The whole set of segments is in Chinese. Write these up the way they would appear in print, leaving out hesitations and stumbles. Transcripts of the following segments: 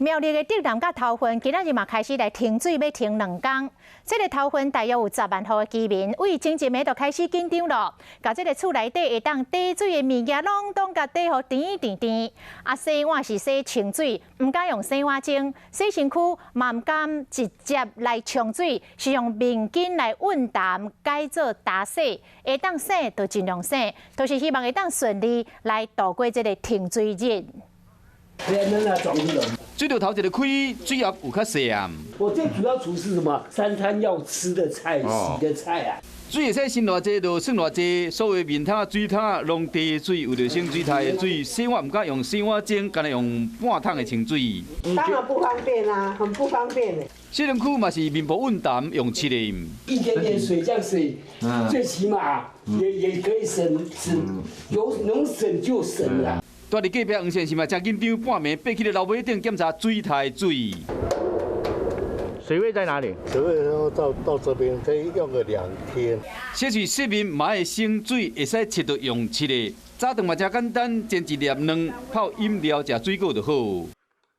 苗栗的竹南甲头份今仔日嘛开始来停水，要停2天。这个头份大约有10万户的居民，为前一暝就开始紧张咯。甲这个厝内底会当滴水的物件，拢当甲滴互甜。啊，洗碗是洗清水，唔敢用洗碗精；洗身躯嘛唔敢直接来冲水，是用面巾来润淡，改做打洗。会当洗就尽量洗，都是希望会当顺利来度过这个停水日。水龙头一个开，水压有较细啊。我最主要厨是什么？3餐要吃的菜、洗的菜啊。水会使渗偌济就算偌济，所有面桶、水桶拢滴水，为着省水台的水，洗碗唔敢用洗碗精，干来用半桶的清水。当然不方便啊，很不方便的。洗身躯嘛是面部润淡，用漆的。一点点水这样洗，最起码也可以省，能省就省啦。住伫隔壁黄先生嘛，真紧张，半暝爬起来楼尾顶检查水台水。水位在哪里？水位到这边可以用个2天。洗去洗面嘛会省水，会使切着用漆的。早顿嘛真简单，煎一粒卵，泡饮料、食水果就好。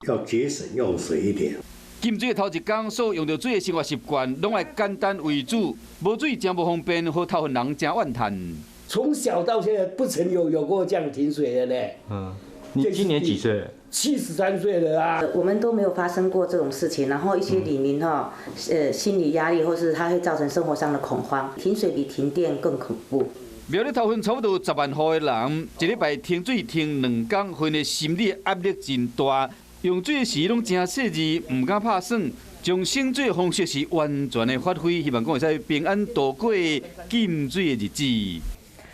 要节省用水一点。浸水的头一天，所用到水的生活习惯，拢爱简单为主，无水真不方便，好头份人真怨叹。从小到现在不曾有过这样停水的呢。你今年几岁？73岁了啊。我们都没有发生过这种事情，然后一些里民心理压力，或是它会造成生活上的恐慌。停水比停电更恐怖。苗栗头份差不多10万户的人，一礼拜停水停2天，份的心理压力真大。用水时拢真细致，唔敢拍算，将省水的方式是完全的发挥，希望讲会使平安度过禁水的日子。